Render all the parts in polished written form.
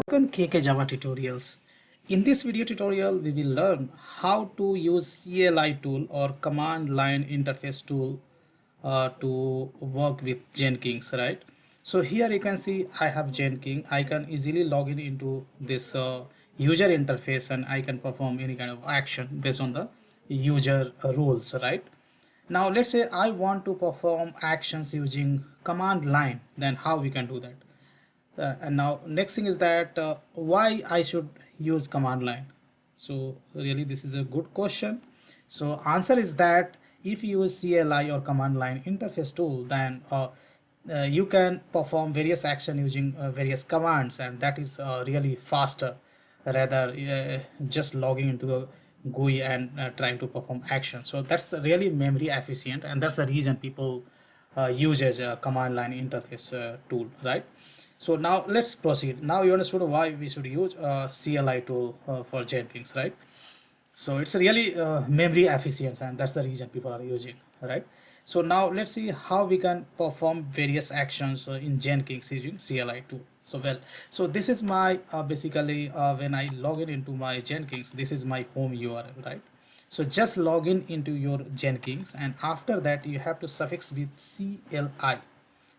Welcome KK Java tutorials. In this video tutorial, we will learn how to use CLI tool or command line interface tool to work with Jenkins, right? So here you can see I have Jenkins. I can easily log in into this user interface and I can perform any kind of action based on the user rules, right? Now let's say I want to perform actions using command line, then how we can do that? And now next thing is that why I should use command line. So really this is a good question. So answer is that if you use CLI or command line interface tool, then you can perform various action using various commands, and that is really faster rather just logging into the GUI and trying to perform action. So that's really memory efficient, and that's the reason people use as a command line interface tool, right? So now let's proceed. Now you understood why we should use CLI tool for Jenkins, right? So it's really memory efficient, and that's the reason people are using, right? So now let's see how we can perform various actions in Jenkins using CLI tool. So this is my basically when I log in into my Jenkins, this is my home URL, right? So just log in into your Jenkins, and after that you have to suffix with CLI,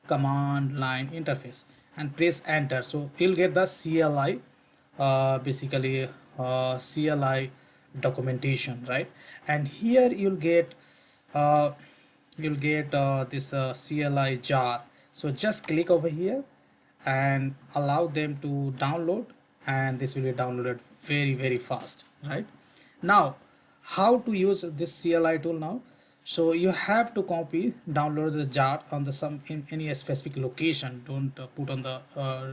command line interface, and press enter. So you'll get the CLI basically CLI documentation, right? And here uh, you'll get this CLI jar. So just click over here and allow them to download, and this will be downloaded very fast, right? Now how to use this CLI tool now? So you have to copy download the jar on the some in any specific location. Don't put on the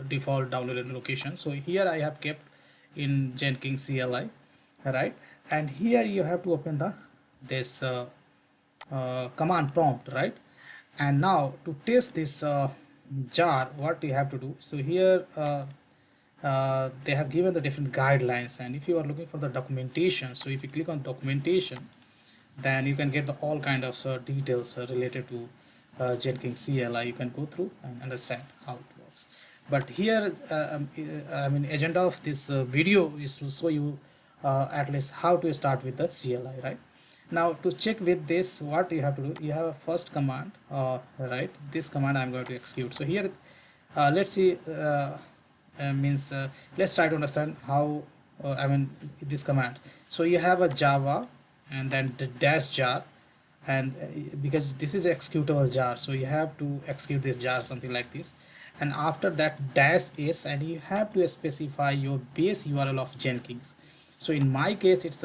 default downloaded location. So here I have kept in Jenkins CLI, right? And here you have to open the this command prompt, right? And now to test this jar, what you have to do, so here they have given the different guidelines, and if you are looking for the documentation, so if you click on documentation, then you can get the all kind of details related to Jenkins CLI. You can go through and understand how it works. But here I mean agenda of this video is to show you at least how to start with the CLI, right? Now to check with this, what you have to do, you have a first command, right? This command I'm going to execute. So here let's see means let's try to understand how I mean this command. So you have a Java and then the dash jar, and because this is executable jar, so you have to execute this jar something like this, and after that dash s, and you have to specify your base URL of Jenkins. So in my case it's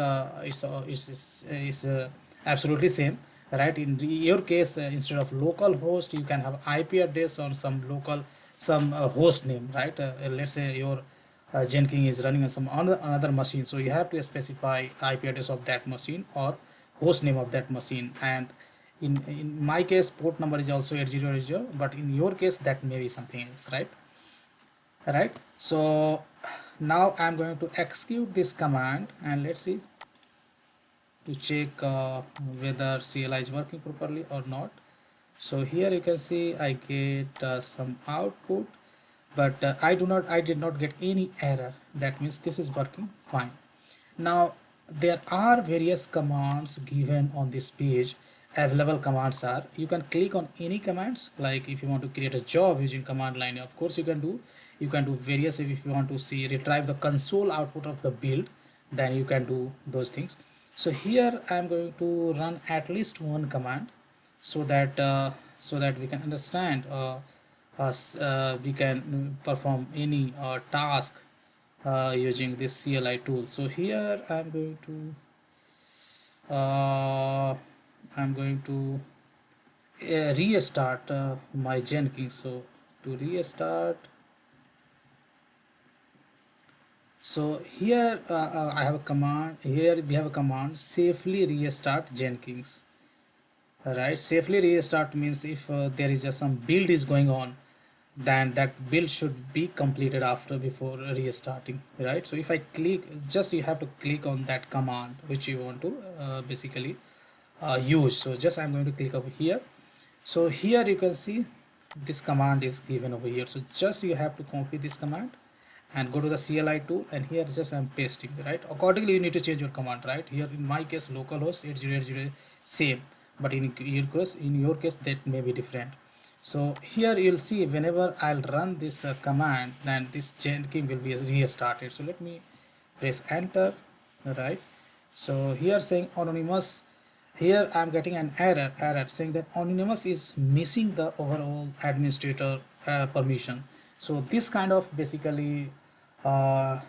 absolutely same, right? In your case instead of local host, you can have IP address on some local some host name, right? Let's say your Jenkins is running on some another machine, so you have to specify IP address of that machine or host name of that machine. And in my case port number is also 8080, but in your case that may be something else, right? So now I'm going to execute this command, and let's see to check whether CLI is working properly or not. So here you can see I get some output, but I did not get any error. That means this is working fine. Now there are various commands given on this page. Available commands are, you can click on any commands, like if you want to create a job using command line, of course you can do. You can do various, if you want to see retrieve the console output of the build, then you can do those things. So here I am going to run at least one command so that we can understand we can perform any task using this CLI tool. So here I'm going to restart my Jenkins. So to restart, so here I have a command. Here we have a command, safely restart Jenkins. Right, safely restart means if there is just some build is going on, then that build should be completed after before restarting, right? So if I click, just you have to click on that command which you want to basically use. So just I'm going to click over here. So here you can see this command is given over here. So just you have to copy this command and go to the CLI tool, and here just I'm pasting, right? Accordingly you need to change your command, right? Here in my case localhost 8080 same, but in your case that may be different. So here you'll see whenever I'll run this command, then this Jenkins will be restarted. So let me press enter, right? So here saying anonymous, here I'm getting an error saying that anonymous is missing the overall administrator permission. So this kind of basically uh,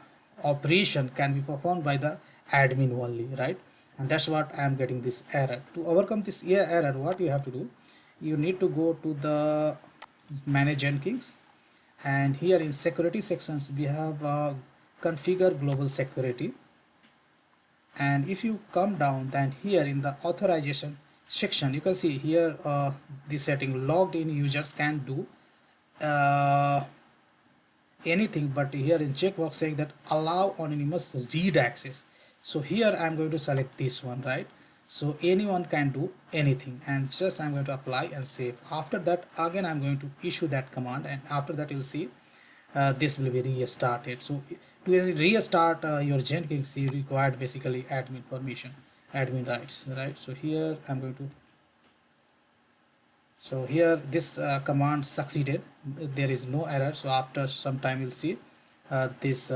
operation can be performed by the admin only, right? And that's what I am getting this error. To overcome this error, what you have to do, you need to go to the manage Jenkins, and here in security sections we have configure global security. And if you come down, then here in the authorization section you can see here this setting logged in users can do uh, anything, but here in checkbox saying that allow anonymous read access. So here I'm going to select this one, right? So anyone can do anything, and just I'm going to apply and save. After that again I'm going to issue that command, and after that you'll see this will be restarted. So to restart your Jenkins you required basically admin permission, admin rights, right? So here I'm going to, so here this command succeeded, there is no error. So after some time you'll see this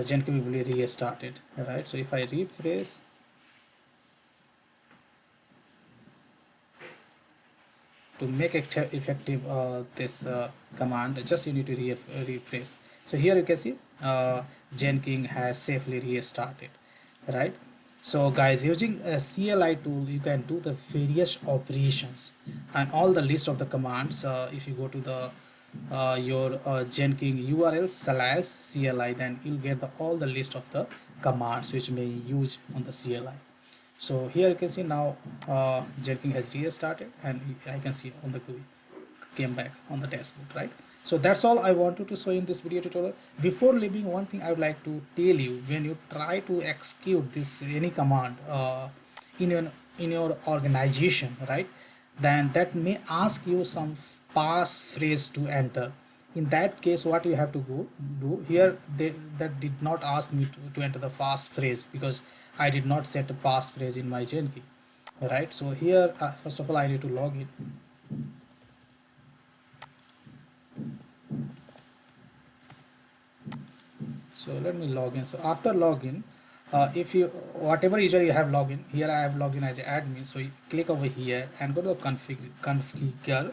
Jenkins will be restarted, right? So if I refresh, to make it effective this command, just you need to refresh. So here you can see Jenkins has safely restarted, right? So guys, using a CLI tool you can do the various operations and all the list of the commands. If you go to the your Jenkins URL/CLI, then you'll get all the list of the commands which may use on the CLI. So here you can see now Jenkins has restarted, and I can see on the GUI came back on the dashboard, right? So that's all I wanted to show in this video tutorial. Before leaving, one thing I would like to tell you: when you try to execute this any command in your organization, right, then that may ask you some passphrase to enter. In that case, what you have to do here, that did not ask me to enter the passphrase because I did not set a passphrase in my Jenkins, right? So here first of all I need to log in. So let me log in. So after login, if you whatever user you have login, here I have login as an admin. So you click over here and go to configure,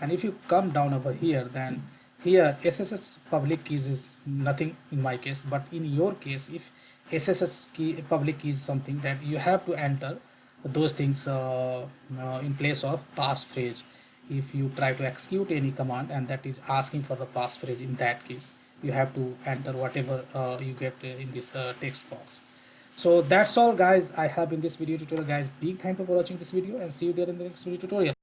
and if you come down over here, then here SSH public keys is nothing in my case, but in your case, if SSH key public key is something, that you have to enter those things in place of passphrase. If you try to execute any command and that is asking for the passphrase, in that case you have to enter whatever you get in this text box. So that's all guys I have in this video tutorial, guys. Big thank you for watching this video, and see you there in the next video tutorial.